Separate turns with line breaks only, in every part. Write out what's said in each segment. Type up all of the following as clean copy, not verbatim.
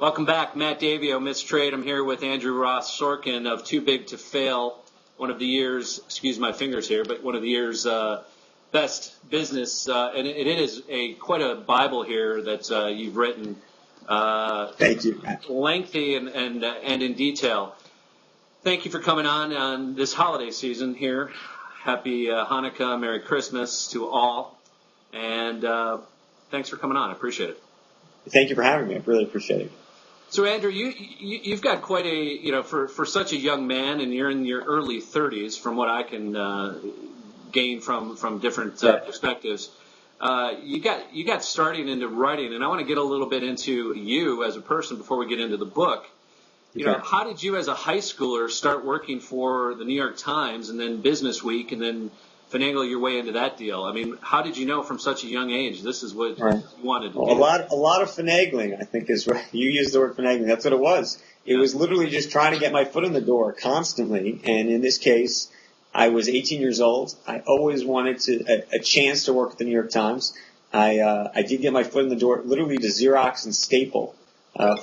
Welcome back, Matt Davio, Miss Trade. I'm here with Andrew Ross Sorkin of Too Big to Fail, one of the year's, excuse my fingers here, but one of the year's best business, and it is quite a Bible here that you've written.
Thank you, Matt.
Lengthy and in detail. Thank you for coming on this holiday season here. Happy Hanukkah, Merry Christmas to all, and thanks for coming on. I appreciate it.
Thank you for having me. I really appreciate it.
So, Andrew, you've got quite a, for such a young man, and you're in your early 30s, from what I can gain from different perspectives. You got starting into writing, and I want to get a little bit into you as a person before we get into the book. You know, how did you as a high schooler start working for the New York Times and then Business Week and then finagle your way into that deal? I mean, how did you know from such a young age this is what you wanted to do?
A lot of finagling, I think, is right. You used the word finagling. That's what it was. It was literally just trying to get my foot in the door constantly. And in this case, I was 18 years old. I always wanted a chance to work at the New York Times. I did get my foot in the door, literally to Xerox and staple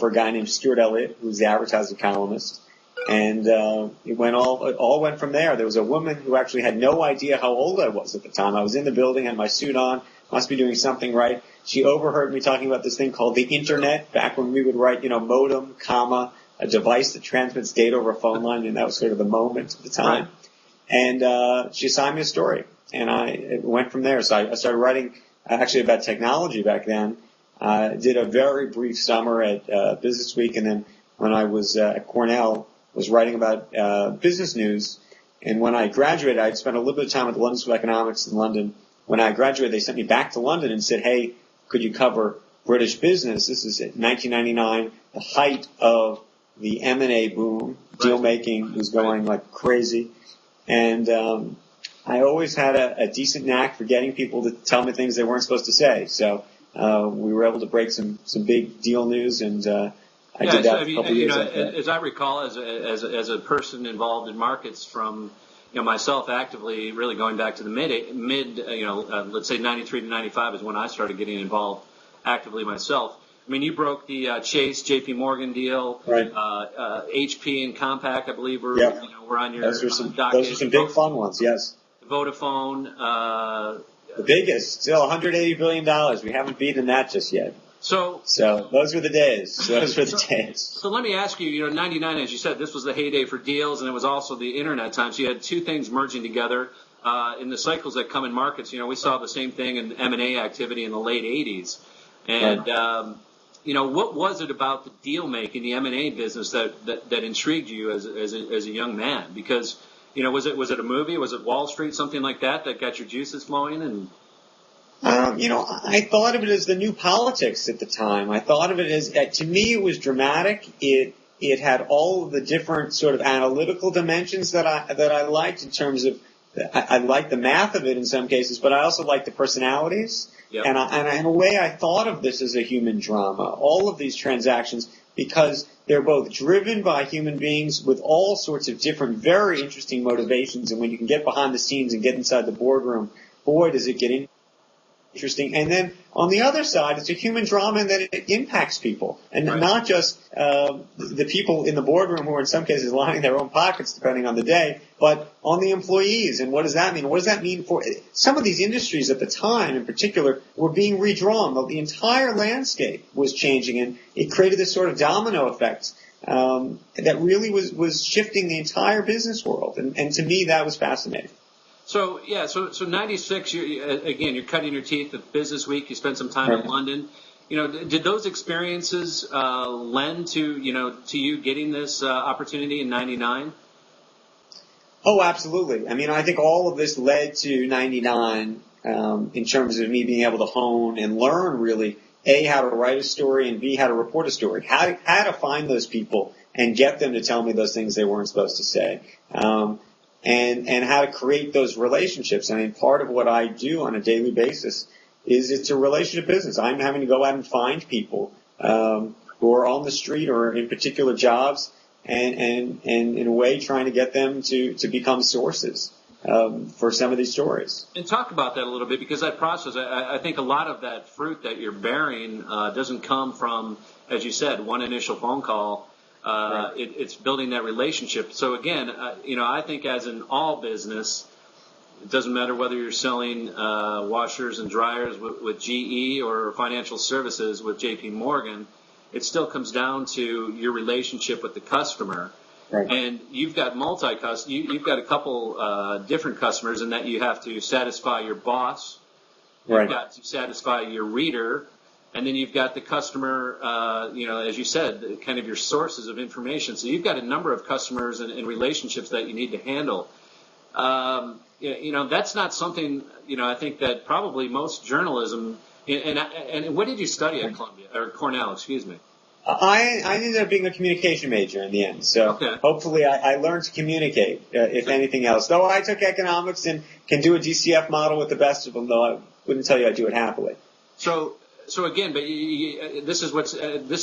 for a guy named Stuart Elliott, who was the advertising columnist. And it all went from there. There was a woman who actually had no idea how old I was at the time. I was in the building, had my suit on, must be doing something right. She overheard me talking about this thing called the Internet, back when we would write, modem, comma, a device that transmits data over a phone line, and that was sort of the moment at the time. And she assigned me a story, and it went from there. So I started writing actually about technology back then. Did a very brief summer at Business Week, and then when I was at Cornell, was writing about business news. And when I graduated, I'd spent a little bit of time at the London School of Economics in London. When I graduated, they sent me back to London and said, hey, could you cover British business? This is in 1999, the height of the M&A boom. Deal making was going like crazy. And I always had a decent knack for getting people to tell me things they weren't supposed to say. So we were able to break some big deal news, and I did that a couple years ago.
As I recall, as a person involved in markets from myself actively, really going back to the mid let's say 93 to 95 is when I started getting involved actively myself. I mean, you broke the Chase JP Morgan deal,
right?
HP and Compaq, I believe, were on your
those were some
docket.
Those were some big fun ones, yes.
Vodafone.
The biggest, still $180 billion. We haven't beaten that just yet.
So
those were the days.
So let me ask you, 99, as you said, this was the heyday for deals, and it was also the Internet time. So you had two things merging together in the cycles that come in markets. We saw the same thing in M&A activity in the late 80s. And, what was it about the deal making, the M&A business that intrigued you as a young man? Because, was it a movie? Was it Wall Street, something like that got your juices flowing? And
I thought of it as the new politics at the time. I thought of it as, to me, it was dramatic. It had all of the different sort of analytical dimensions that I liked in terms of, I liked the math of it in some cases, but I also liked the personalities. Yep. And in a way, I thought of this as a human drama. All of these transactions, because they're both driven by human beings with all sorts of different, very interesting motivations. And when you can get behind the scenes and get inside the boardroom, boy, does it get interesting. And then on the other side, it's a human drama in that it impacts people, and not just the people in the boardroom who are in some cases lining their own pockets depending on the day, but on the employees. And what does that mean? What does that mean for some of these industries at the time in particular were being redrawn? The entire landscape was changing, and it created this sort of domino effect that really was shifting the entire business world. And to me, that was fascinating.
So 96, you're cutting your teeth at Business Week. You spent some time in London. Did those experiences lend to you getting this opportunity in 99?
Oh, absolutely. I mean, I think all of this led to 99 in terms of me being able to hone and learn really, A, how to write a story, and B, how to report a story, how to find those people and get them to tell me those things they weren't supposed to say. And how to create those relationships. I mean, part of what I do on a daily basis is it's a relationship business. I'm having to go out and find people who are on the street or in particular jobs, and in a way trying to get them to become sources. for some of these stories.
And talk about that a little bit, because that process, I think a lot of that fruit that you're bearing doesn't come from, as you said, one initial phone call. Right. It's building that relationship. So again, I think as in all business, it doesn't matter whether you're selling washers and dryers with GE or financial services with JP Morgan, it still comes down to your relationship with the customer. Right. And you've got you've got a couple different customers in that you have to satisfy your boss, you've got to satisfy your reader, and then you've got the customer, as you said, kind of your sources of information. So you've got a number of customers and relationships that you need to handle. That's not something, I think that probably most journalism, and what did you study at Columbia, or Cornell, excuse me?
I ended up being a communication major in the end, so hopefully I learned to communicate, if anything else. Though I took economics and can do a DCF model with the best of them, though I wouldn't tell you I do it happily.
So again, but this is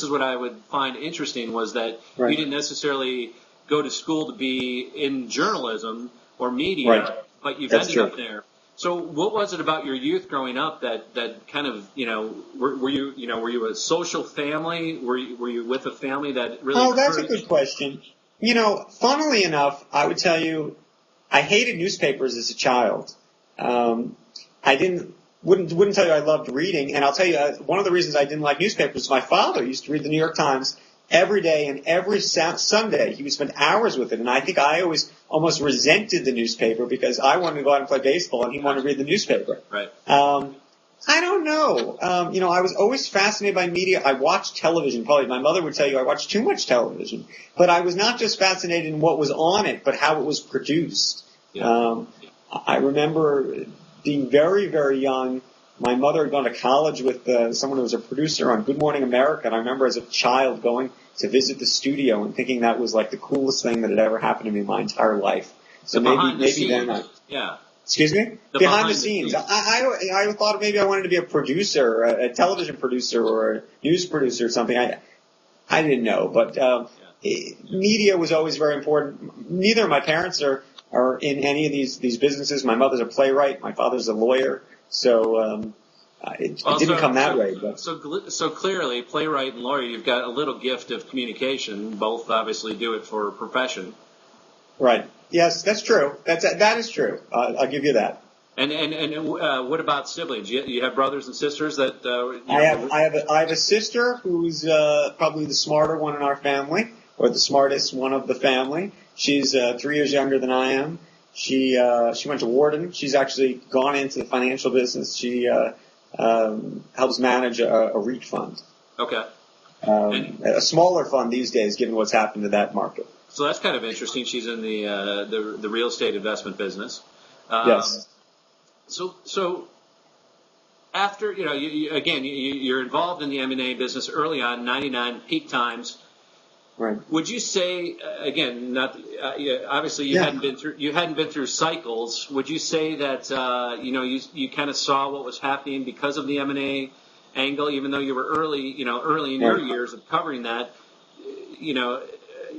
what I would find interesting, was that you didn't necessarily go to school to be in journalism or media, but you've ended up there. So what was it about your youth growing up that kind of, were you a social family? Were you with a family that really?
Oh, that's a good question. Funnily enough, I would tell you, I hated newspapers as a child. I wouldn't tell you I loved reading, and I'll tell you one of the reasons I didn't like newspapers. My father used to read the New York Times every day, and every Sunday he would spend hours with it. And I think I always almost resented the newspaper because I wanted to go out and play baseball, and he wanted to read the newspaper.
Right.
I don't know. I was always fascinated by media. I watched television. Probably my mother would tell you I watched too much television. But I was not just fascinated in what was on it, but how it was produced. Yeah. I remember being very, very young. My mother had gone to college with someone who was a producer on Good Morning America, and I remember as a child going to visit the studio and thinking that was like the coolest thing that had ever happened to me in my entire life. So maybe then Excuse me? Behind the scenes. I thought maybe I wanted to be a producer, a television producer or a news producer or something. I didn't know, but media was always very important. Neither of my parents are in any of these businesses. My mother's a playwright. My father's a lawyer. So it didn't come that way. But.
So clearly, playwright and lawyer, you've got a little gift of communication. Both obviously do it for a profession.
Right. Yes, that's true. That is true. I'll give you that.
And what about siblings? You have brothers and sisters that?
I have a sister who's probably the smarter one in our family, or the smartest one of the family. She's 3 years younger than I am. She went to Wharton. She's actually gone into the financial business. She helps manage a REIT fund. Okay. A smaller fund these days, given what's happened to that market.
So that's kind of interesting. She's in the real estate investment business.
Yes.
So after you're involved in the M&A business early on, 99 peak times.
Right.
Would you say again? Obviously you hadn't been through cycles. Would you say that you kind of saw what was happening because of the M&A angle, even though you were early in your years of covering that?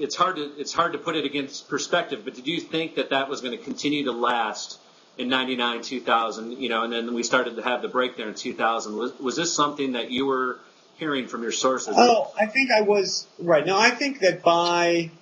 It's hard to put it against perspective. But did you think that was going to continue to last in 99, 2000? And then we started to have the break there in 2000. Was this something that you were hearing from your sources?
Oh, I think I was right. No, I think that by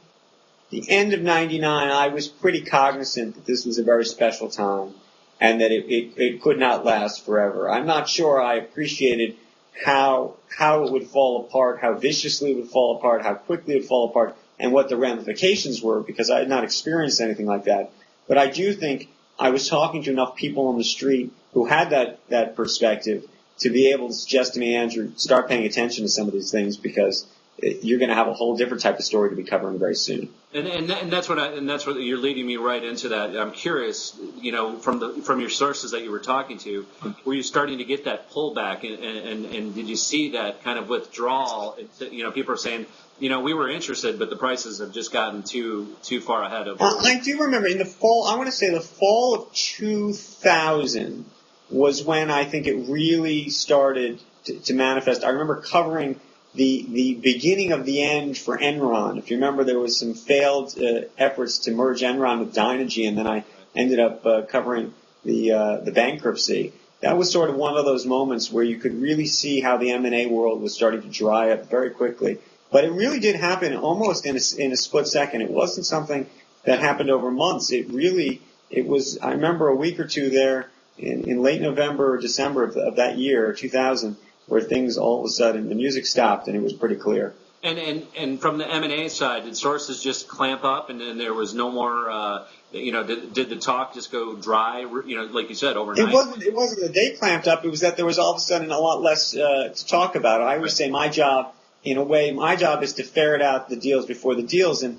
the end of 99, I was pretty cognizant that this was a very special time and that it could not last forever. I'm not sure I appreciated how it would fall apart, how viciously it would fall apart, how quickly it would fall apart, and what the ramifications were, because I had not experienced anything like that. But I do think I was talking to enough people on the street who had that perspective to be able to suggest to me, Andrew, start paying attention to some of these things, because you're going to have a whole different type of story to be covering very soon.
And that's what you're leading me right into that. I'm curious, from your sources that you were talking to, were you starting to get that pullback, and did you see that kind of withdrawal? People are saying, we were interested, but the prices have just gotten too far ahead of.
I do remember in the fall. I want to say the fall of 2000 was when I think it really started to manifest. I remember covering the beginning of the end for Enron. If you remember, there was some failed efforts to merge Enron with Dynegy, and then I ended up covering the bankruptcy. That was sort of one of those moments where you could really see how the M&A world was starting to dry up very quickly. But it really did happen almost in a split second. It wasn't something that happened over months. It was, I remember a week or two there in late November or December of that year, 2000, where things all of a sudden, the music stopped and it was pretty clear.
And from the M&A side, did sources just clamp up and then there was no more, did the talk just go dry, like you said, overnight?
It wasn't that they clamped up. It was that there was all of a sudden a lot less to talk about. I always say my job is to ferret out the deals before the deals. And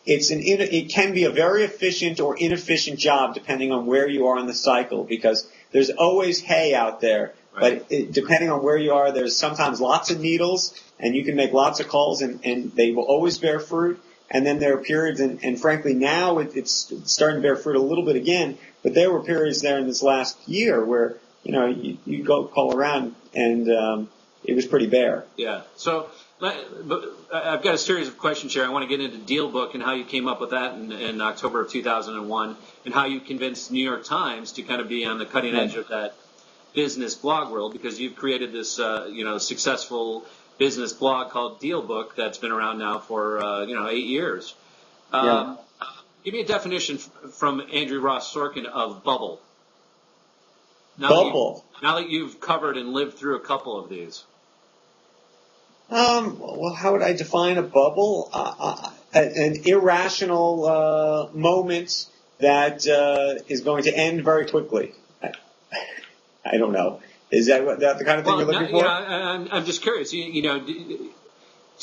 it can be a very efficient or inefficient job depending on where you are in the cycle, because there's always hay out there.
Right.
But depending on where you are, there's sometimes lots of needles, and you can make lots of calls, and they will always bear fruit. And then there are periods, and frankly now it's starting to bear fruit a little bit again, but there were periods there in this last year where, you go call around and it was pretty bare.
Yeah. So I've got a series of questions here. I want to get into Deal Book and how you came up with that in October of 2001, and how you convinced New York Times to kind of be on the cutting edge of that business blog world, because you've created this successful business blog called Deal Book that's been around now for 8 years. Give me a definition from Andrew Ross Sorkin of bubble. Now that you've covered and lived through a couple of these.
Well, how would I define a bubble? An irrational moment that is going to end very quickly. I don't know. Is that the kind of thing you're looking for?
I'm just curious. Do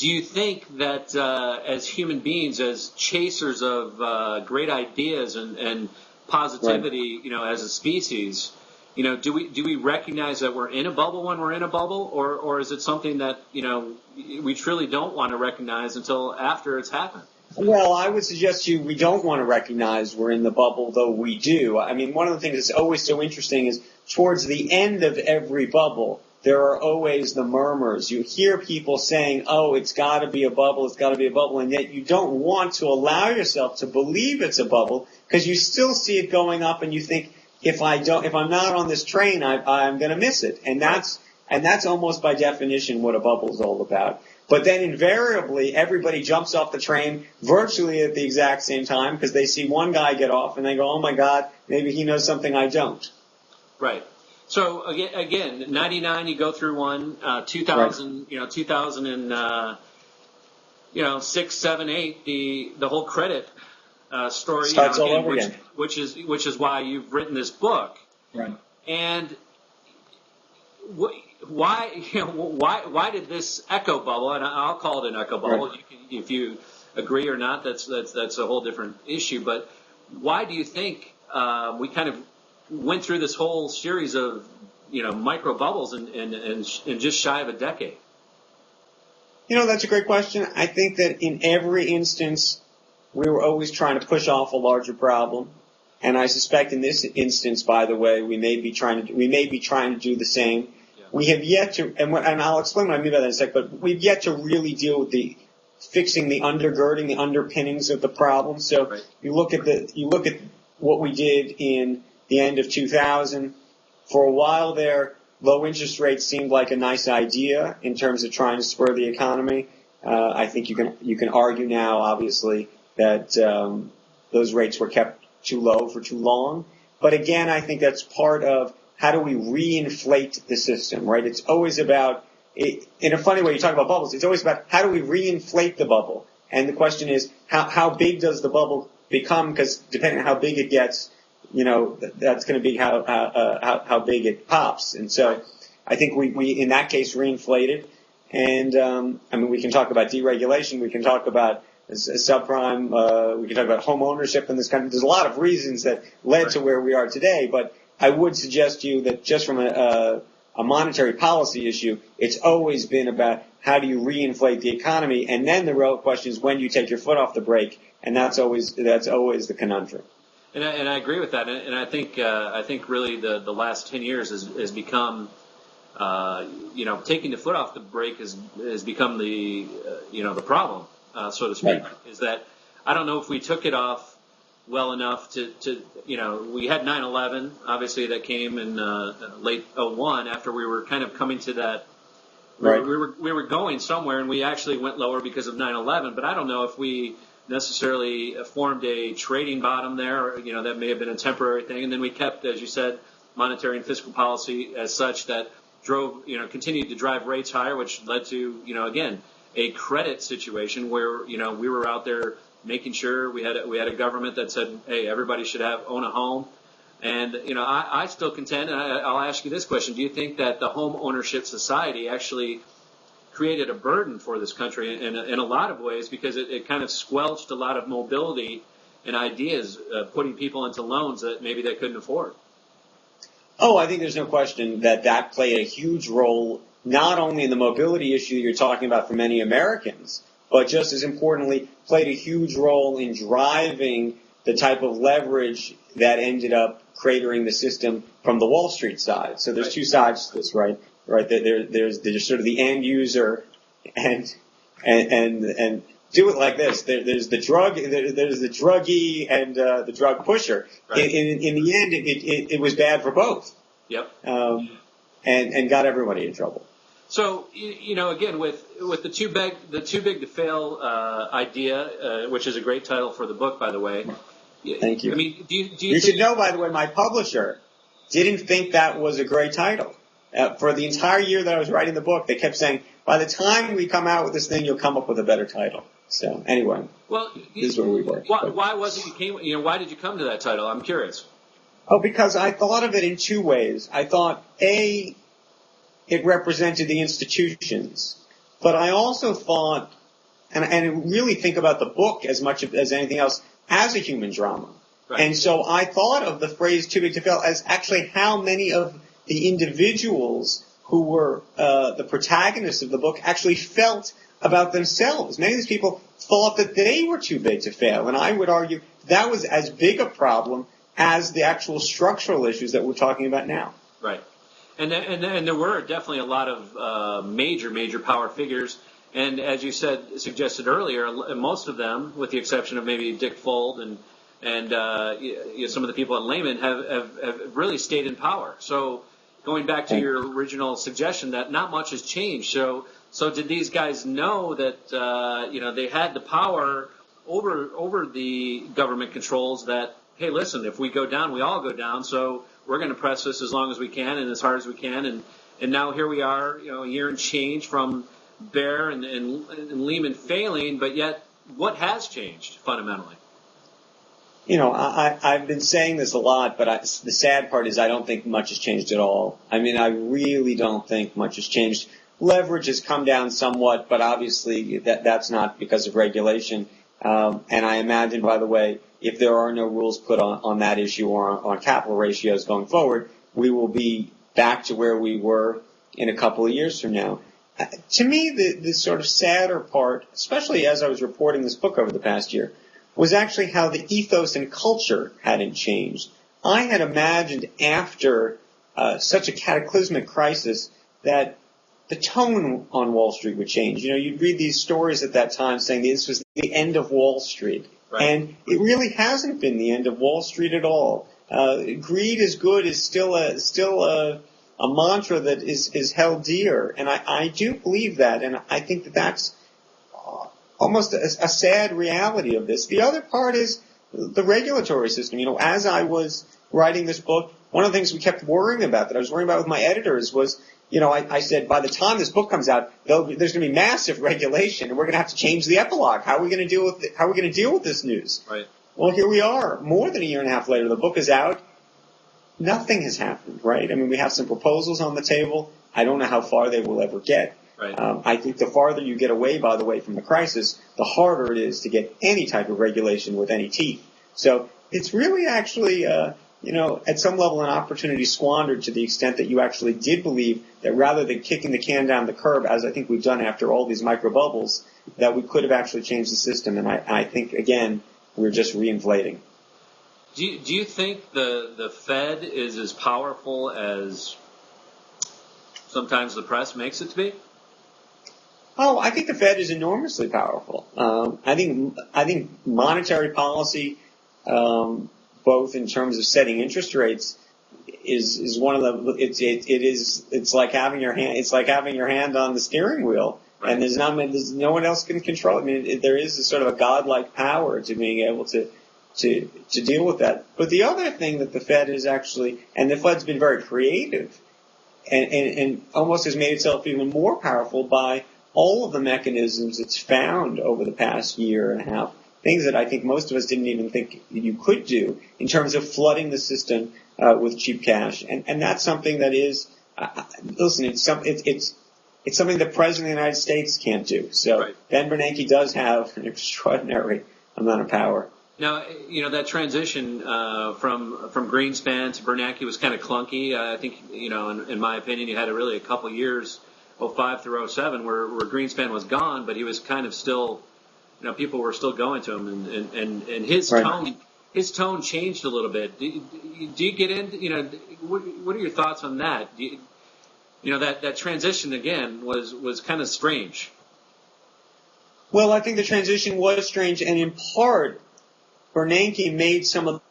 you think that as human beings, as chasers of great ideas and positivity, right, as a species, do we recognize that we're in a bubble when we're in a bubble, or is it something that we truly don't want to recognize until after it's happened?
Well, I would suggest to you we don't want to recognize we're in the bubble, though we do. I mean, one of the things that's always so interesting is towards the end of every bubble, there are always the murmurs. You hear people saying, oh, it's got to be a bubble, it's got to be a bubble, and yet you don't want to allow yourself to believe it's a bubble because you still see it going up and you think, if I'm not on this train, I'm going to miss it. And that's almost by definition what a bubble is all about. But then invariably, everybody jumps off the train virtually at the exact same time because they see one guy get off and they go, oh my God, maybe he knows something I don't.
Right. So again, 99, you go through one, 2000,
right.
2006, 7, 8, the whole credit story
starts all over again.
Which is why you've written this book.
Right.
And why did this echo bubble, and I'll call it an echo bubble, right, if you agree or not, that's a whole different issue, but why do you think we kind of went through this whole series of micro bubbles in just shy of a decade?
That's a great question. I think that in every instance we were always trying to push off a larger problem, and I suspect in this instance, by the way, we may be trying to do the same. We have yet to, and I'll explain what I mean by that in a sec, but we've yet to really deal with fixing the undergirding, the underpinnings of the problem. So right. you look at what we did in the end of 2000. For a while there, low interest rates seemed like a nice idea in terms of trying to spur the economy. I think you can argue now, obviously, that those rates were kept too low for too long. But again, I think that's part of how do we reinflate the system, right? It's always about, in a funny way, you talk about bubbles, it's always about how do we reinflate the bubble? And the question is, how big does the bubble become? Because depending on how big it gets, that's going to be how big it pops. And so I think we in that case reinflated. And we can talk about deregulation, we can talk about subprime, we can talk about home ownership in this country. There's a lot of reasons that led right. to where we are today, but I would suggest to you that just from a monetary policy issue, it's always been about how do you reinflate the economy, and then the real question is when you take your foot off the brake, and that's always the conundrum.
And I agree with that, and I think really the last 10 years has become, taking the foot off the brake has become the problem, so to speak. Right. Is that I don't know if we took it off well enough to we had 9/11, obviously that came in late '01 after we were kind of coming to that.
Right.
We were going somewhere, and we actually went lower because of 9/11. But I don't know if we necessarily formed a trading bottom there. Or, that may have been a temporary thing, and then we kept, as you said, monetary and fiscal policy as such that continued to drive rates higher, which led to, again, a credit situation where, we were out there making sure we had a government that said, hey, everybody should own a home. And, I still contend, and I'll ask you this question, do you think that the home ownership society actually created a burden for this country in a lot of ways because it kind of squelched a lot of mobility and ideas, putting people into loans that maybe they couldn't afford?
Oh, I think there's no question that played a huge role, not only in the mobility issue you're talking about for many Americans, but just as importantly, played a huge role in driving the type of leverage that ended up cratering the system from the Wall Street side. So there's two sides to this, right? Right. There's sort of the end user, and do it like this. There's the druggie and the drug pusher.
Right.
In the end, it was bad for both.
Yep.
And got everybody in trouble.
So again, with the too big to fail idea, which is a great title for the book, by the way.
Thank you.
I mean, do you
You should know, by the way, my publisher didn't think that was a great title. For the entire year that I was writing the book, they kept saying, by the time we come out with this thing, you'll come up with a better title. So anyway,
well,
this is where we were.
Why was it why did you come to that title? I'm curious.
Oh, because I thought of it in two ways. I thought, A, it represented the institutions, but I also thought, and really think about the book as much as anything else, as a human drama.
Right.
And so I thought of the phrase too big to fail as actually how many of the individuals who were the protagonists of the book actually felt about themselves. Many of these people thought that they were too big to fail, and I would argue that was as big a problem as the actual structural issues that we're talking about now.
Right. And there were definitely a lot of major power figures, and as you suggested earlier, most of them, with the exception of maybe Dick Fuld and some of the people in Lehman, have really stayed in power. So going back to your original suggestion that not much has changed. So did these guys know that they had the power over the government controls that, hey, listen, if we go down, we all go down, so we're going to press this as long as we can and as hard as we can. And now here we are, a year and change from Bear and Lehman failing, but yet what has changed fundamentally?
I've been saying this a lot, but the sad part is I don't think much has changed at all. I mean, I really don't think much has changed. Leverage has come down somewhat, but obviously that's not because of regulation. And I imagine, by the way, if there are no rules put on that issue or on capital ratios going forward, we will be back to where we were in a couple of years from now. To me, the sort of sadder part, especially as I was reporting this book over the past year, was actually how the ethos and culture hadn't changed. I had imagined after such a cataclysmic crisis that the tone on Wall Street would change. You'd read these stories at that time saying this was the end of Wall Street. Right. And it really hasn't been the end of Wall Street at all. Greed is good is still a mantra that is held dear. And I do believe that. And I think that's almost a sad reality of this. The other part is the regulatory system. As I was writing this book, one of the things we kept worrying about, that I was worrying about with my editors, was, I said, by the time this book comes out, there's going to be massive regulation, and we're going to have to change the epilogue. How are we going to deal with this news?
Right.
Well, here we are, more than a year and a half later. The book is out. Nothing has happened, right? I mean, we have some proposals on the table. I don't know how far they will ever get.
Right.
I think the farther you get away, by the way, from the crisis, the harder it is to get any type of regulation with any teeth. So it's really actually, at some level an opportunity squandered, to the extent that you actually did believe that rather than kicking the can down the curb, as I think we've done after all these micro bubbles, that we could have actually changed the system. And I think, again, we're just reinflating.
Do you think the Fed is as powerful as sometimes the press makes it to be?
Oh, I think the Fed is enormously powerful. I think monetary policy both in terms of setting interest rates, is one of the it's like having your hand on the steering wheel,
right.
And there's no one else can control it. I mean, there is a sort of a godlike power to being able to deal with that. But the other thing that the Fed is actually, and the Fed's been very creative, and almost has made itself even more powerful by all of the mechanisms it's found over the past year and a half, things that I think most of us didn't even think you could do in terms of flooding the system with cheap cash. And that's something that is, listen, it's something the President of the United States can't do. So
right.
Ben Bernanke does have an extraordinary amount of power.
Now, that transition from Greenspan to Bernanke was kind of clunky. I think, in my opinion, you had a couple years, 05 through 07, where Greenspan was gone, but he was kind of still, people were still going to him, and his
right.
tone changed a little bit. Do you get into, what are your thoughts on that? That transition again was kind of strange.
Well, I think the transition was strange, and in part, Bernanke made some of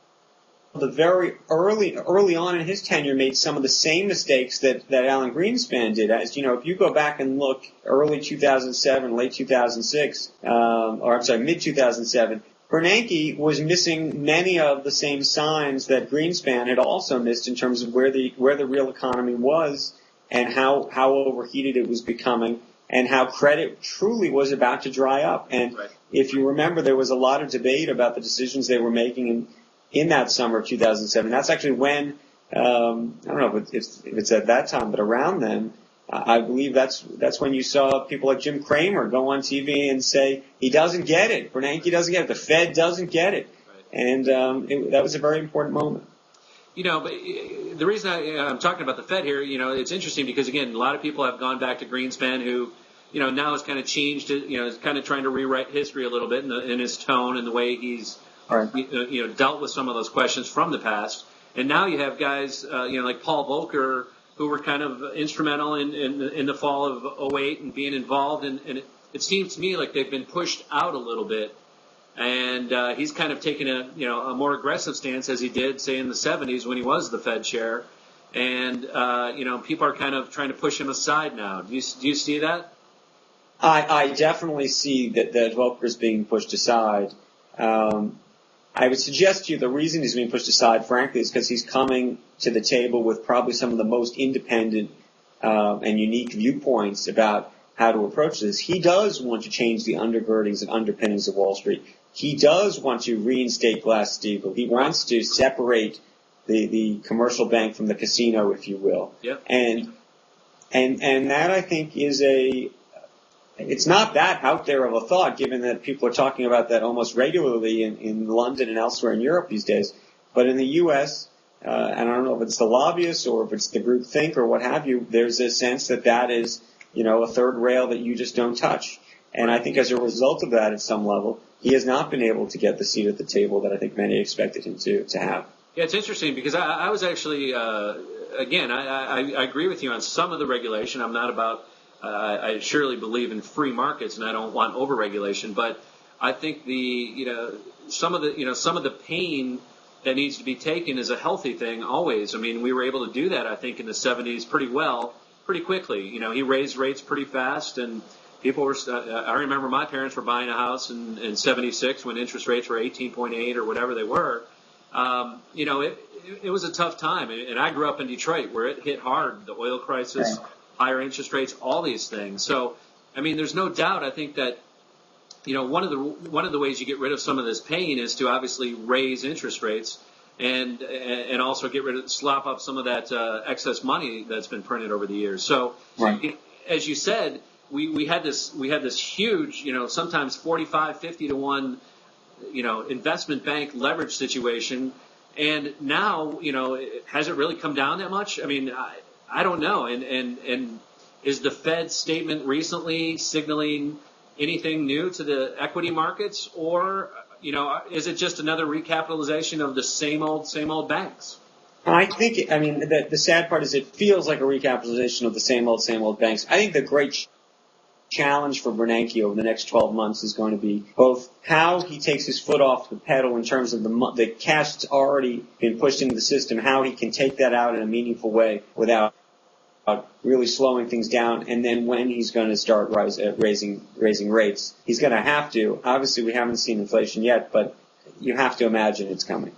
the very early on in his tenure made some of the same mistakes that Alan Greenspan did. As if you go back and look early 2007, late 2006, mid 2007, Bernanke was missing many of the same signs that Greenspan had also missed in terms of where the real economy was and how overheated it was becoming and how credit truly was about to dry up. And
right.
If you remember, there was a lot of debate about the decisions they were making in that summer of 2007. That's actually when, I don't know if it's at that time, but around then, I believe that's when you saw people like Jim Cramer go on TV and say, he doesn't get it. Bernanke doesn't get it. The Fed doesn't get it.
Right.
And that was a very important moment.
But the reason I'm talking about the Fed here, it's interesting because, again, a lot of people have gone back to Greenspan who, now has kind of changed it, is kind of trying to rewrite history a little bit in his tone and the way he's,
right.
Dealt with some of those questions from the past. And now you have guys, like Paul Volcker, who were kind of instrumental in the fall of 08 and being involved. And it seems to me like they've been pushed out a little bit. And he's kind of taken a more aggressive stance as he did, say, in the 70s when he was the Fed chair. And, people are kind of trying to push him aside now. Do you see that?
I definitely see that Volcker is being pushed aside. I would suggest to you the reason he's being pushed aside, frankly, is because he's coming to the table with probably some of the most independent and unique viewpoints about how to approach this. He does want to change the undergirdings and underpinnings of Wall Street. He does want to reinstate Glass-Steagall. He wants to separate the commercial bank from the casino, if you will.
Yep.
And that, I think, is it's not that out there of a thought, given that people are talking about that almost regularly in London and elsewhere in Europe these days. But in the U.S., and I don't know if it's the lobbyists or if it's the group think or what have you, there's a sense that is, a third rail that you just don't touch. And I think as a result of that, at some level, he has not been able to get the seat at the table that I think many expected him to have.
Yeah, it's interesting because I was actually, again, I agree with you on some of the regulation. I'm not about... I surely believe in free markets, and I don't want overregulation. But I think some of the pain that needs to be taken is a healthy thing. Always, I mean, we were able to do that. I think in the 70s pretty quickly. He raised rates pretty fast, and people were. I remember my parents were buying a house in '76 when interest rates were 18.8 or whatever they were. It was a tough time, and I grew up in Detroit where it hit hard. The oil crisis.
Right.
Higher interest rates, all these things. So, I mean, there's no doubt. I think that, one of the ways you get rid of some of this pain is to obviously raise interest rates and also slop up some of that excess money that's been printed over the years. So,
right.
As you said, we had this huge, sometimes 45, 50 to 1, investment bank leverage situation. And now, has it really come down that much? I mean, I don't know. And is the Fed's statement recently signaling anything new to the equity markets, or is it just another recapitalization of the same old banks?
I think. The sad part is it feels like a recapitalization of the same old banks. I think the great challenge for Bernanke over the next 12 months is going to be both how he takes his foot off the pedal in terms of the cash that's already been pushed into the system, how he can take that out in a meaningful way without really slowing things down, and then when he's going to start raising rates. He's going to have to. Obviously, we haven't seen inflation yet, but you have to imagine it's coming.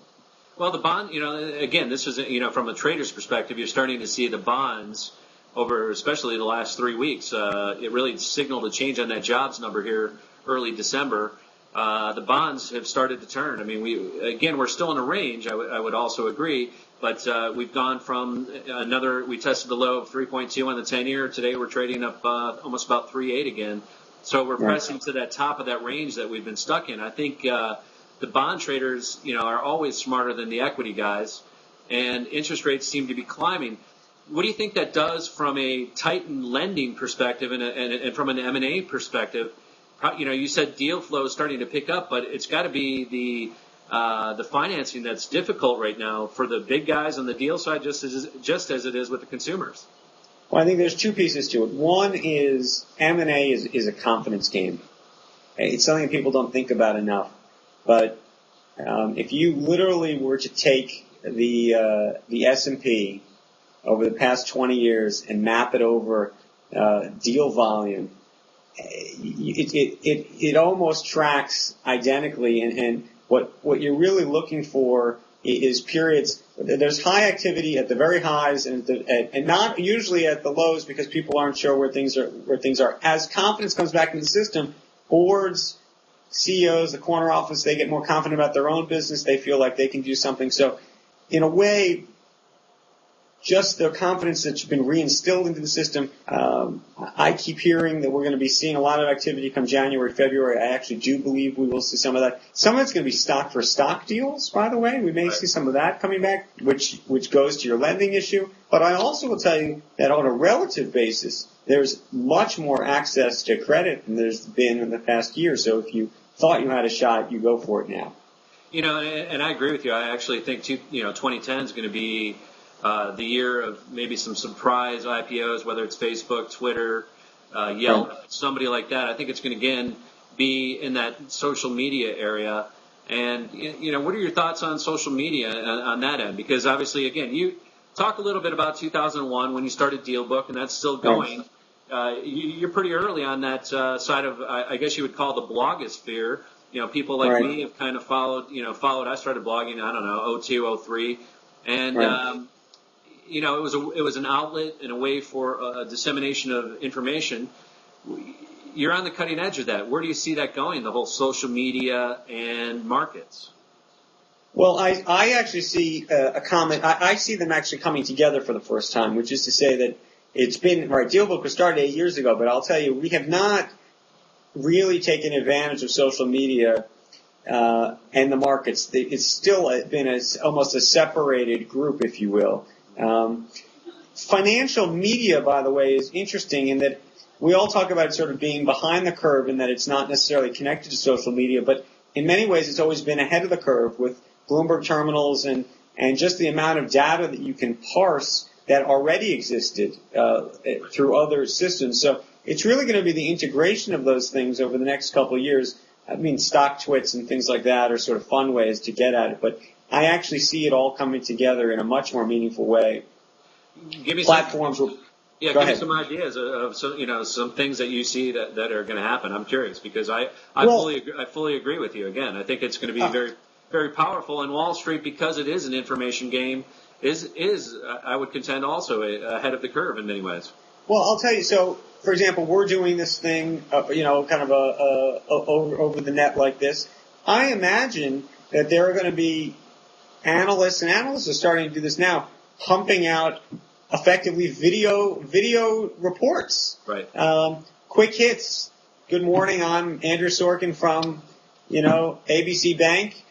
Well, the bond, again, this is, from a trader's perspective, you're starting to see the bonds over, especially the last 3 weeks. It really signaled a change on that jobs number here early December. The bonds have started to turn. I mean, we're still in a range, I would also agree, but we've gone from we tested the low of 3.2 on the 10-year. Today we're trading up almost about 3.8 again. So we're pressing to that top of that range that we've been stuck in. I think the bond traders, are always smarter than the equity guys, and interest rates seem to be climbing. What do you think that does from a tightened lending perspective and from an M&A perspective? You said deal flow is starting to pick up, but it's got to be the financing that's difficult right now for the big guys on the deal side, just as it is with the consumers.
Well, I think there's two pieces to it. One is M&A is a confidence game. It's something that people don't think about enough. But if you literally were to take the S&P over the past 20 years and map it over deal volume, it almost tracks identically. And what you're really looking for is periods. There's high activity at the very highs and not usually at the lows because people aren't sure where things are. As confidence comes back in the system, boards, CEOs, the corner office, they get more confident about their own business. They feel like they can do something. So, in a way, just the confidence that's been reinstilled into the system, I keep hearing that we're going to be seeing a lot of activity come January, February. I actually do believe we will see some of that. Some of it's going to be stock for stock deals, by the way. We may see some of that coming back, which goes to your lending issue. But I also will tell you that on a relative basis, there's much more access to credit than there's been in the past year. So if you thought you had a shot, you go for it now.
And I agree with you. I actually think 2010 is going to be the year of maybe some surprise IPOs, whether it's Facebook, Twitter, Yelp, somebody like that. I think it's going to, again, be in that social media area. And, what are your thoughts on social media on that end? Because obviously, again, you talk a little bit about 2001 when you started DealBook, and that's still going. You're pretty early on that side of, I guess you would call the blogosphere. People like me have kind of followed. I started blogging, I don't know, 02, 03. And, it was an outlet and a way for dissemination of information. You're on the cutting edge of that. Where do you see that going, the whole social media and markets?
Well, I actually see a comment. I see them actually coming together for the first time, which is to say that it's been, DealBook was started 8 years ago, but I'll tell you, we have not really taken advantage of social media and the markets. It's still been almost a separated group, if you will. Financial media, by the way, is interesting in that we all talk about it sort of being behind the curve and that it's not necessarily connected to social media, but in many ways it's always been ahead of the curve with Bloomberg terminals and just the amount of data that you can parse that already existed through other systems. So it's really going to be the integration of those things over the next couple of years. I mean, stock twits and things like that are sort of fun ways to get at it, but I actually see it all coming together in a much more meaningful way.
Give me
platforms.
Give me some ideas of some things that you see that are going to happen. I'm curious because I fully agree with you. Again, I think it's going to be very, very powerful. And Wall Street, because it is an information game, is I would contend also ahead of the curve in many ways.
Well, I'll tell you. So, for example, we're doing this thing, kind of over the net like this. I imagine that there are going to be analysts are starting to do this now, pumping out effectively video reports.
Right.
Quick hits. Good morning. I'm Andrew Sorkin from, ABC Bank.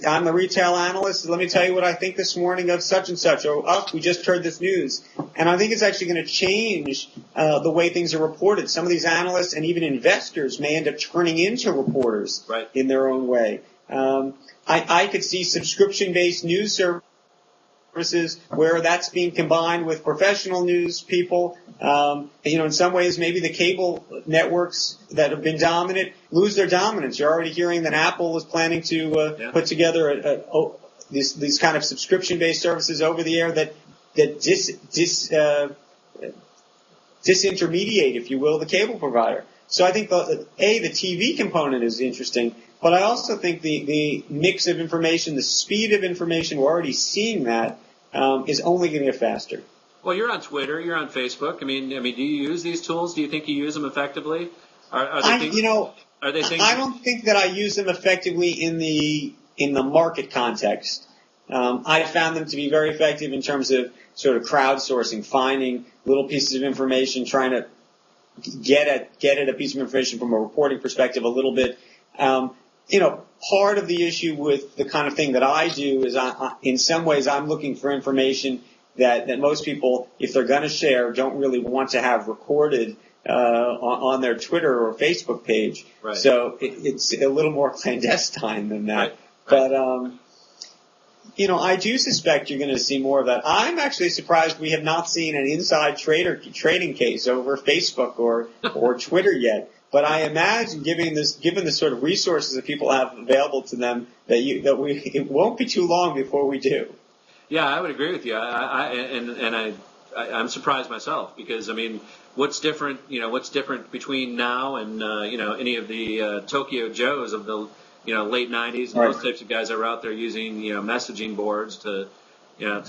I'm the retail analyst. Let me tell you what I think this morning of such and such. Or, we just heard this news. And I think it's actually going to change the way things are reported. Some of these analysts and even investors may end up turning into reporters in their own way. I could see subscription-based news services services where that's being combined with professional news people. In some ways, maybe the cable networks that have been dominant lose their dominance. You're already hearing that Apple is planning to put together these kind of subscription-based services over the air that disintermediate, if you will, the cable provider. So I think the TV component is interesting, but I also think the mix of information, the speed of information, we're already seeing that, is only going to get faster.
Well, you're on Twitter, you're on Facebook. I mean, do you use these tools? Do you think you use them effectively? Are they things?
I don't think that I use them effectively in the market context. I found them to be very effective in terms of sort of crowdsourcing, finding little pieces of information, trying to get at a piece of information from a reporting perspective a little bit. Part of the issue with the kind of thing that I do is in some ways I'm looking for information that most people, if they're going to share, don't really want to have recorded on their Twitter or Facebook page.
Right.
So it's a little more clandestine than that.
Right.
But I do suspect you're going to see more of that. I'm actually surprised we have not seen an inside trading case over Facebook or Twitter yet. But I imagine, given the sort of resources that people have available to them, it won't be too long before we do.
Yeah, I would agree with you. I'm surprised myself because, I mean, what's different? What's different between now and any of the Tokyo Joes of the late '90s and those types of guys that were out there using messaging boards to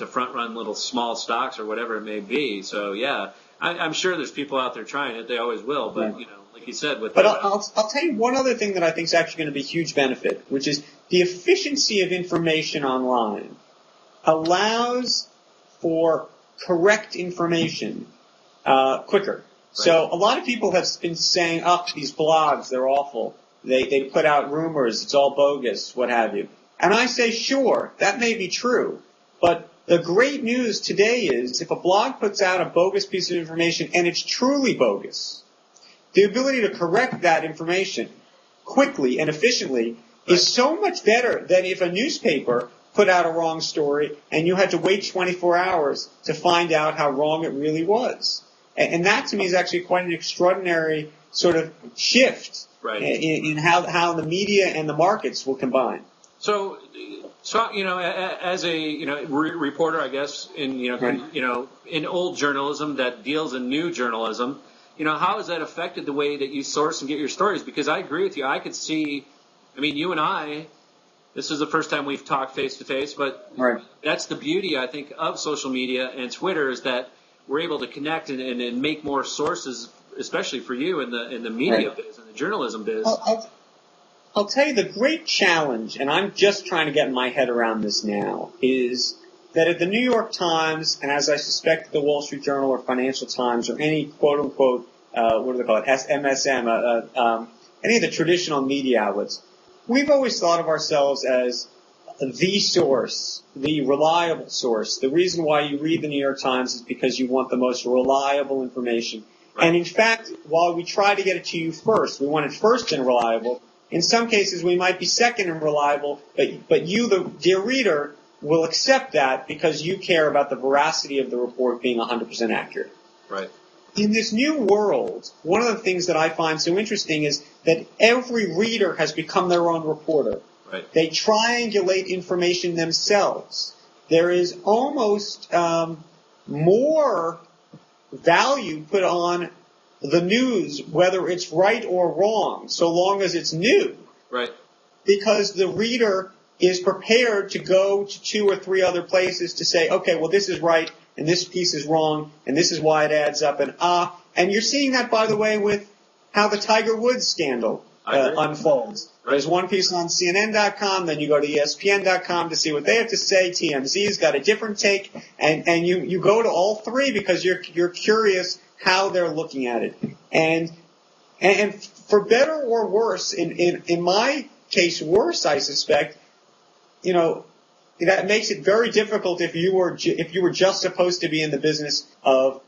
front run little small stocks or whatever it may be. So yeah, I'm sure there's people out there trying it. They always will, but like you said,
I'll tell you one other thing that I think is actually going to be a huge benefit, which is the efficiency of information online allows for correct information quicker. Right. So a lot of people have been saying, these blogs, they're awful. They put out rumors, it's all bogus, what have you. And I say, sure, that may be true. But the great news today is if a blog puts out a bogus piece of information and it's truly bogus, the ability to correct that information quickly and efficiently is so much better than if a newspaper put out a wrong story and you had to wait 24 hours to find out how wrong it really was. And that to me is actually quite an extraordinary sort of shift in how the media and the markets will combine.
So as a reporter, I guess in old journalism that deals in new journalism, how has that affected the way that you source and get your stories? Because I agree with you. I could see, you and I, this is the first time we've talked face to face, but that's the beauty, I think, of social media and Twitter is that we're able to connect and make more sources, especially for you in the media biz and the journalism biz.
I'll tell you the great challenge, and I'm just trying to get my head around this now, is that at the New York Times, and as I suspect the Wall Street Journal or Financial Times or any quote-unquote, what do they call it, MSM, any of the traditional media outlets, we've always thought of ourselves as the source, the reliable source. The reason why you read the New York Times is because you want the most reliable information. Right. And in fact, while we try to get it to you first, we want it first and reliable. In some cases, we might be second and reliable, but you, the dear reader, will accept that because you care about the veracity of the report being 100% accurate.
Right.
In this new world, one of the things that I find so interesting is that every reader has become their own reporter.
Right.
They triangulate information themselves. There is almost more value put on the news, whether it's right or wrong, so long as it's new.
Right. Because
the reader is prepared to go to 2 or 3 other places to say, okay, well, this is right, and this piece is wrong, and this is why it adds up, and you're seeing that, by the way, with how the Tiger Woods scandal unfolds. Right. There's one piece on CNN.com, then you go to ESPN.com to see what they have to say. TMZ's got a different take, and you go to all 3 because you're curious how they're looking at it. And for better or worse, in my case, worse, I suspect, that makes it very difficult if you were just supposed to be in the business of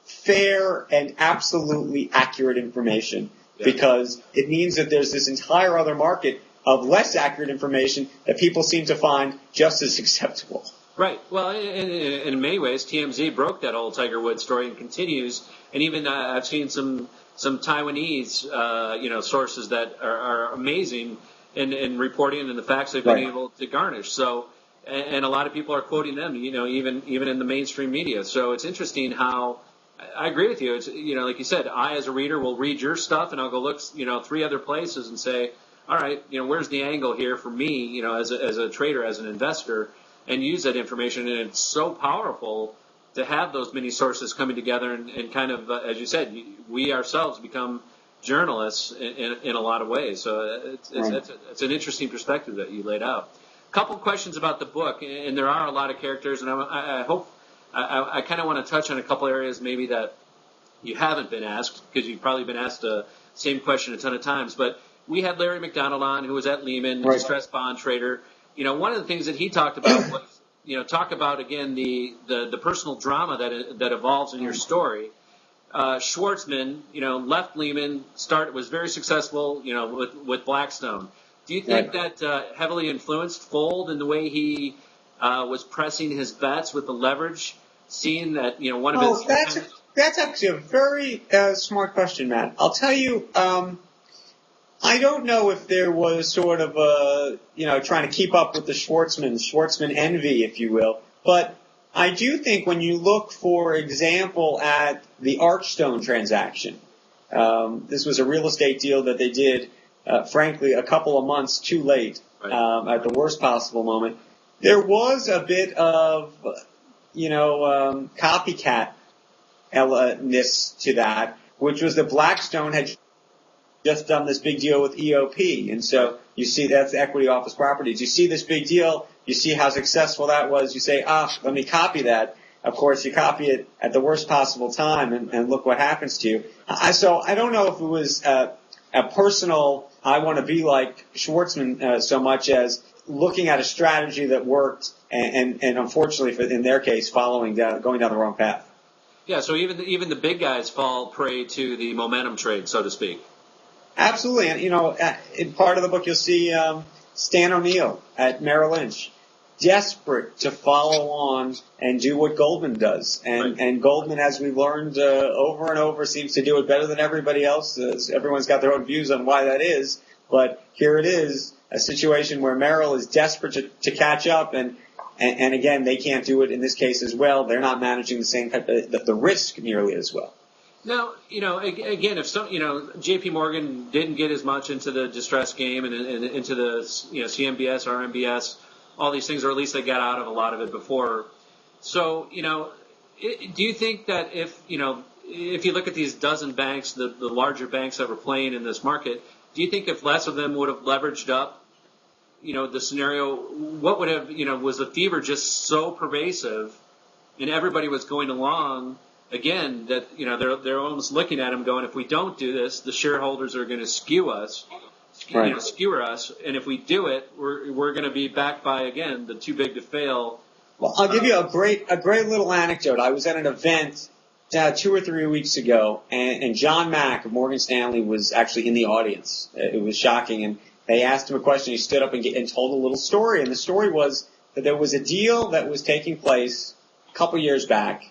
fair and absolutely accurate information. Yeah. Because it means that there's this entire other market of less accurate information that people seem to find just as acceptable.
Right. Well, in many ways, TMZ broke that old Tiger Woods story and continues. And even I've seen some Taiwanese, sources that are amazing in reporting and the facts they've been
Right.
able to garnish. So, and a lot of people are quoting them, even in the mainstream media. So it's interesting how. I agree with you. It's, like you said, I as a reader will read your stuff and I'll go look, 3 other places and say, all right, where's the angle here for me, as a trader, as an investor, and use that information. And it's so powerful to have those many sources coming together and kind of, as you said, we ourselves become journalists in a lot of ways. So it's an interesting perspective that you laid out. A couple of questions about the book, and there are a lot of characters, and I hope I kind of want to touch on a couple areas maybe that you haven't been asked, because you've probably been asked the same question a ton of times. But we had Larry McDonald on, who was at Lehman, a distressed bond trader. One of the things that he talked about was, talk about, again, the personal drama that evolves in your story. Schwartzman, left Lehman, was very successful, with Blackstone. Do you think that heavily influenced Fold in the way he was pressing his bets with the leverage, seeing that, one of his...
That's actually a very smart question, Matt. I'll tell you, I don't know if there was sort of a, trying to keep up with the Schwartzman envy, if you will. But I do think when you look, for example, at the Archstone transaction, this was a real estate deal that they did, frankly, a couple of months too late, at the worst possible moment. There was a bit of, copycat-ness to that, which was that Blackstone had just done this big deal with EOP. And so you see that's equity office properties. You see this big deal. You see how successful that was. You say, let me copy that. Of course, you copy it at the worst possible time, and look what happens to you. So I don't know if it was a personal, I want to be like Schwartzman so much as looking at a strategy that worked and unfortunately, in their case, going down the wrong path.
Yeah, so even the big guys fall prey to the momentum trade, so to speak.
Absolutely. And, in part of the book, you'll see Stan O'Neill at Merrill Lynch, desperate to follow on and do what Goldman does. And Goldman, as we've learned over and over, seems to do it better than everybody else. Everyone's got their own views on why that is. But here it is, a situation where Merrill is desperate to catch up. And again, they can't do it in this case as well. They're not managing the same type of the risk nearly as well.
Now, again, if J.P. Morgan didn't get as much into the distress game and into the, CMBS, RMBS, all these things, or at least they got out of a lot of it before. So, do you think that if you look at these dozen banks, the larger banks that were playing in this market, do you think if less of them would have leveraged up, the scenario, what would have, was the fever just so pervasive and everybody was going along, again, that, they're almost looking at them going, if we don't do this, the shareholders are going to skewer us. And if we do it, we're going to be backed by, again, the too big to fail.
Well, I'll give you a great little anecdote. I was at an event 2 or 3 weeks ago, and John Mack of Morgan Stanley was actually in the audience. It was shocking, and they asked him a question. He stood up and told a little story, and the story was that there was a deal that was taking place a couple years back,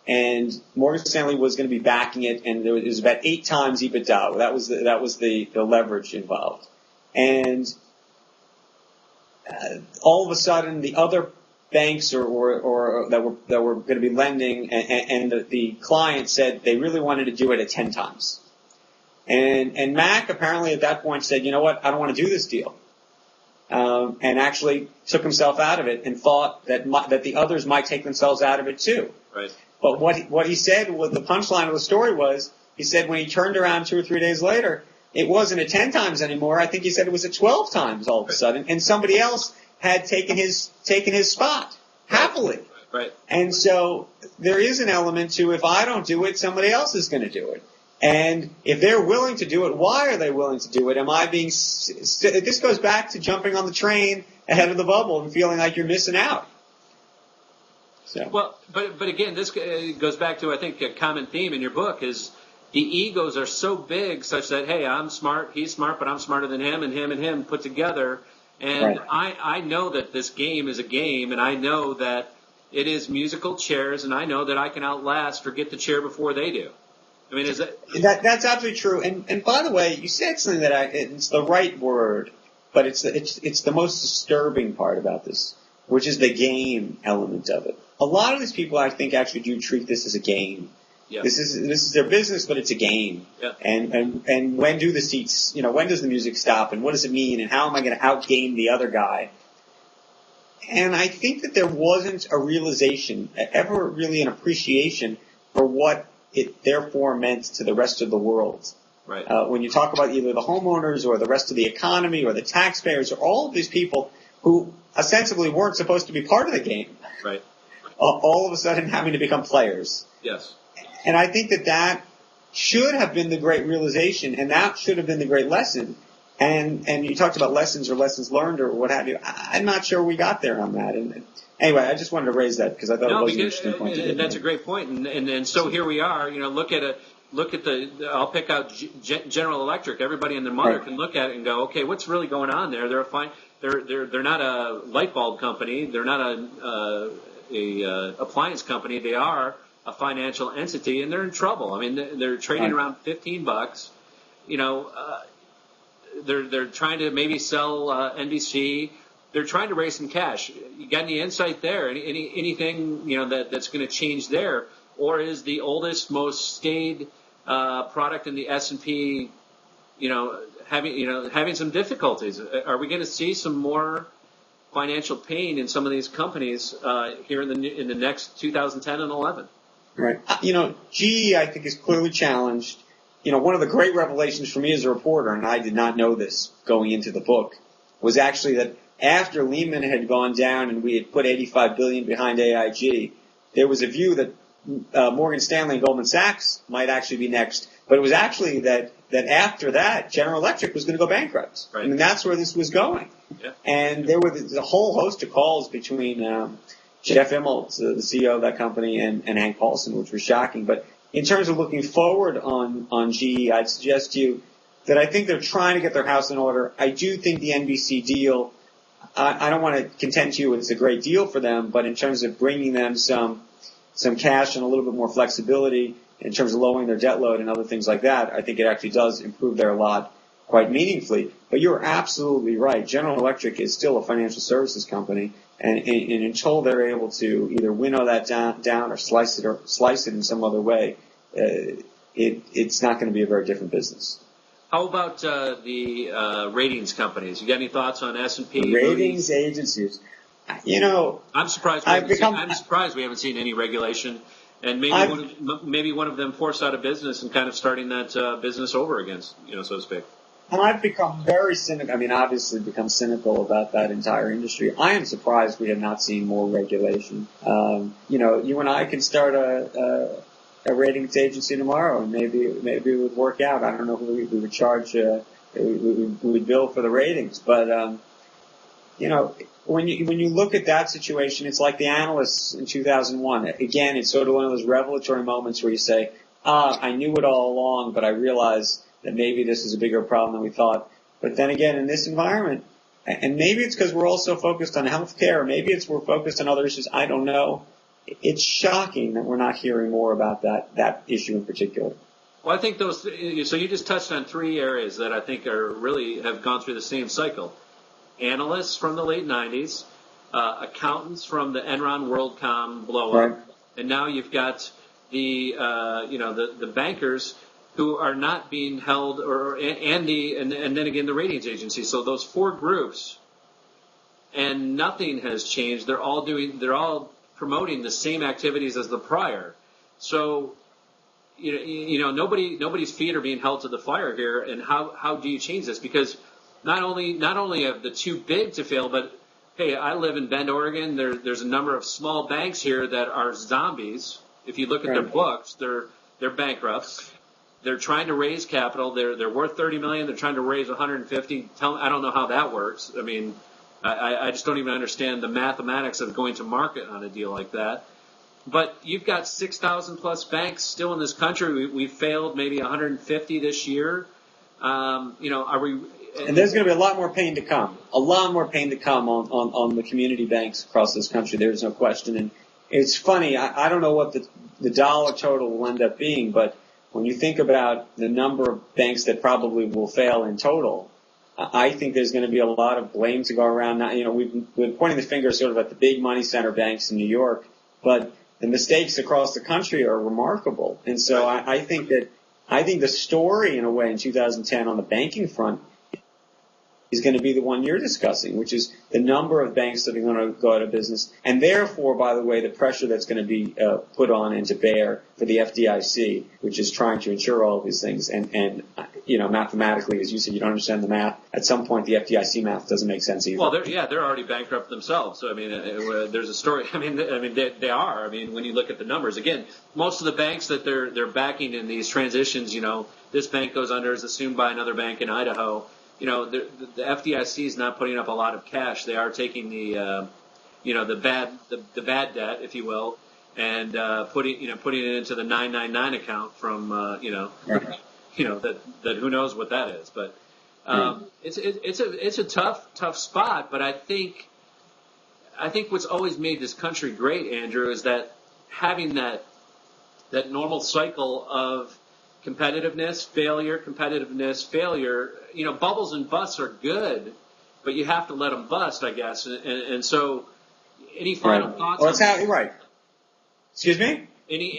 and Morgan Stanley was going to be backing it, and it was about 8 times EBITDA. That was the leverage involved, and all of a sudden the other banks or that were going to be lending, and the client said they really wanted to do it at 10 times, and Mac apparently at that point said, you know what, I don't want to do this deal, and actually took himself out of it and thought that the others might take themselves out of it too.
Right.
But what he said, the punchline of the story was, he said when he turned around 2 or 3 days later, it wasn't at 10 times anymore. I think he said it was at 12 times all of a sudden, and somebody else had taken his spot happily.
Right.
And so there is an element to, if I don't do it, somebody else is going to do it. And if they're willing to do it, why are they willing to do it? Am I being? This goes back to jumping on the train ahead of the bubble and feeling like you're missing out. So.
Well, but again, this goes back to, I think, a common theme in your book is the egos are so big such that, hey, I'm smart, he's smart, but I'm smarter than him, and him put together, And I know that this game is a game, and I know that it is musical chairs, and I know that I can outlast or get the chair before they do. I mean, is
that's absolutely true. And by the way, you said something that it's the right word, but it's the most disturbing part about this, which is the game element of it. A lot of these people, I think, actually do treat this as a game.
Yeah.
This is their business, but it's a game.
Yeah.
And when do the seats, when does the music stop, and what does it mean, and how am I going to outgame the other guy? And I think that there wasn't a realization, ever really an appreciation for what it therefore meant to the rest of the world.
Right.
When you talk about either the homeowners or the rest of the economy or the taxpayers or all of these people who ostensibly weren't supposed to be part of the game.
Right.
All of a sudden having to become players.
Yes.
And I think that should have been the great realization, and that should have been the great lesson. And you talked about lessons or lessons learned or what have you. I'm not sure we got there on that. And anyway, I just wanted to raise that because I thought it was an interesting point.
And that's a great point. And so here we are. Look at the. I'll pick out General Electric. Everybody and their mother can look at it and go, okay, what's really going on there? They're not a light bulb company. They're not a appliance company. They are a financial entity, and they're in trouble. I mean, they're trading around $15. They're trying to maybe sell NBC. They're trying to raise some cash. You got any insight there? Anything that's going to change there, or is the oldest, most staid product in the S&P, having some difficulties? Are we going to see some more financial pain in some of these companies here in the next 2010 and 11?
Right. GE, I think, is clearly challenged. One of the great revelations for me as a reporter, and I did not know this going into the book, was actually that after Lehman had gone down and we had put $85 billion behind AIG, there was a view that Morgan Stanley and Goldman Sachs might actually be next. But it was actually that after that, General Electric was going to go bankrupt.
Right.
I mean, that's where this was going.
Yeah.
And there were a whole host of calls between Jeff Immelt, the CEO of that company, and Hank Paulson, which was shocking. But in terms of looking forward on GE, I'd suggest to you that I think they're trying to get their house in order. I do think the NBC deal, I don't want to contend to you it's a great deal for them, but in terms of bringing them some cash and a little bit more flexibility in terms of lowering their debt load and other things like that, I think it actually does improve their lot quite meaningfully. But you're absolutely right. General Electric is still a financial services company, and until they're able to either winnow that down or slice it in some other way, it's not going to be a very different business.
How about the ratings companies? You got any thoughts on S&P?
Ratings agencies.
I'm surprised. I'm surprised we haven't seen any regulation, and maybe one of them forced out of business and kind of starting that business over again, so to speak.
And I've become very cynical. I mean, obviously become cynical about that entire industry. I am surprised we have not seen more regulation. You and I can start a ratings agency tomorrow, and maybe it would work out. I don't know who we would charge. We would bill for the ratings, but when you look at that situation, it's like the analysts in 2001. Again, it's sort of one of those revelatory moments where you say, I knew it all along, but I realized that maybe this is a bigger problem than we thought. But then again, in this environment, and maybe it's because we're all so focused on healthcare, maybe we're focused on other issues, I don't know. It's shocking that we're not hearing more about that issue in particular.
Well, I think so you just touched on three areas that I think really have gone through the same cycle. Analysts from the late 90s, accountants from the Enron WorldCom blow-up,
right.
And now you've got the bankers who are not being held, and then again the ratings agencies. So those four groups, and nothing has changed. They're all promoting the same activities as the prior. So nobody's feet are being held to the fire here. And how do you change this? Because not only have the too big to fail, but hey, I live in Bend, Oregon. There's a number of small banks here that are zombies. If you look at their books, they're bankrupt. They're trying to raise capital. They're worth $30 million. They're trying to raise 150. I don't know how that works. I mean, I just don't even understand the mathematics of going to market on a deal like that. But you've got 6,000 plus banks still in this country. We failed maybe 150 this year.
And there's going to be a lot more pain to come. A lot more pain to come on the community banks across this country. There's no question. And it's funny. I don't know what the dollar total will end up being, but when you think about the number of banks that probably will fail in total, I think there's going to be a lot of blame to go around. Now, we've been pointing the finger sort of at the big money center banks in New York, but the mistakes across the country are remarkable. And so I think the story, in a way, in 2010 on the banking front is going to be the one you're discussing, which is the number of banks that are going to go out of business, and therefore, by the way, the pressure that's going to be put on and to bear for the FDIC, which is trying to insure all of these things. And mathematically, as you said, you don't understand the math. At some point, the FDIC math doesn't make sense either.
Well, they're already bankrupt themselves. So, I mean, there's a story. I mean, they are. I mean, when you look at the numbers, again, most of the banks that they're backing in these transitions, this bank goes under, is assumed by another bank in Idaho. The FDIC is not putting up a lot of cash. They are taking the bad debt, if you will, and putting it into the 999 account from that who knows what that is. But it's a tough spot. But I think what's always made this country great, Andrew, is that having that normal cycle of competitiveness, failure. Bubbles and busts are good, but you have to let them bust, I guess. And so, any final thoughts?
Right. Excuse me.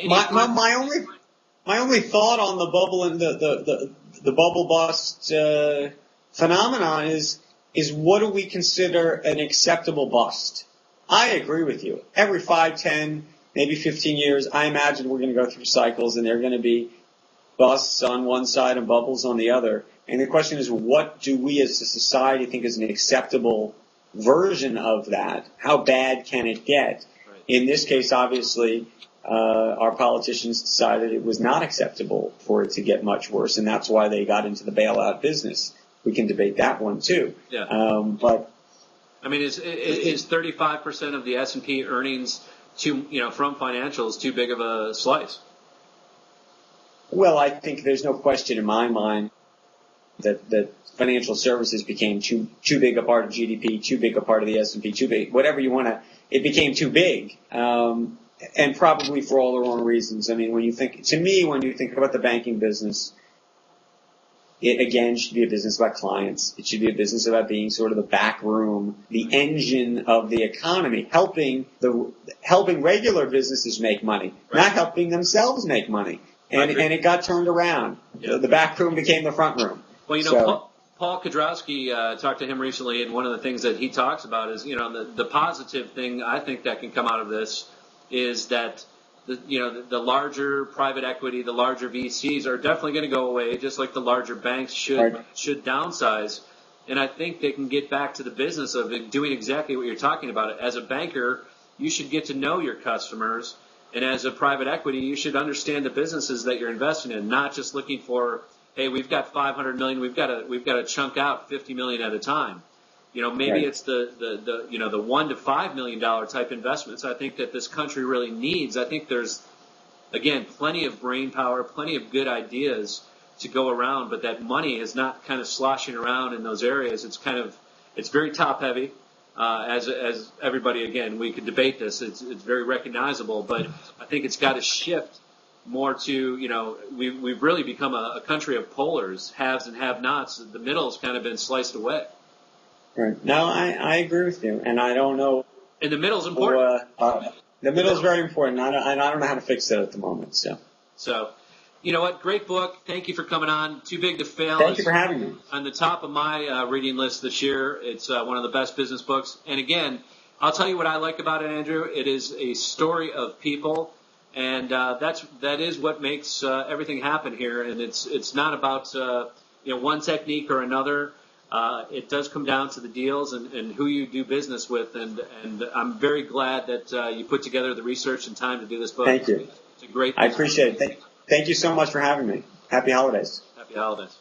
My only thought on the bubble and the bubble bust phenomenon is what do we consider an acceptable bust? I agree with you. Every 5, 10, maybe 15 years, I imagine we're going to go through cycles, and they're going to be busts on one side and bubbles on the other. And the question is, what do we as a society think is an acceptable version of that? How bad can it get? Right. In this case, obviously, our politicians decided it was not acceptable for it to get much worse, and that's why they got into the bailout business. We can debate that one too.
Yeah.
But
I mean, is 35% of the S&P earnings from financials too big of a slice?
Well, I think there's no question in my mind that financial services became too big a part of GDP, too big a part of the S&P, too big, whatever you want to, it became too big. And probably for all the wrong reasons. I mean, when you think about the banking business, it again should be a business about clients. It should be a business about being sort of the back room, the engine of the economy, helping regular businesses make money, not helping themselves make money. And it got turned around. Yeah. The back room became the front room.
Well, Paul Kudrowski, talked to him recently, and one of the things that he talks about is, the positive thing I think that can come out of this is that the larger private equity, the larger VCs are definitely going to go away, just like the larger banks should downsize. And I think they can get back to the business of doing exactly what you're talking about. As a banker, you should get to know your customers. And as a private equity, you should understand the businesses that you're investing in, not just looking for, hey, we've got $500 million, we've got to chunk out $50 million at a time. Maybe it's the $1 to $5 million type investments I think that this country really needs. I think there's, again, plenty of brain power, plenty of good ideas to go around, but that money is not kind of sloshing around in those areas. It's very top heavy. As everybody, again, we could debate this. It's very recognizable, but I think it's got to shift more to, we've really become a country of polars, haves and have-nots. The middle's kind of been sliced away.
Right. No, I agree with you, and I don't know.
And the middle's important.
The middle's very important. I don't know how to fix it at the moment.
So, you know what? Great book. Thank you for coming on. Too Big to Fail.
Thank you for having me.
On the top of my reading list this year. It's one of the best business books. And again, I'll tell you what I like about it, Andrew. It is a story of people, and that is what makes everything happen here. And it's not about one technique or another. It does come down to the deals and who you do business with. And I'm very glad that you put together the research and time to do this book.
Thank you.
It's a great book.
I appreciate it. Thank you so much for having me. Happy holidays.
Happy holidays.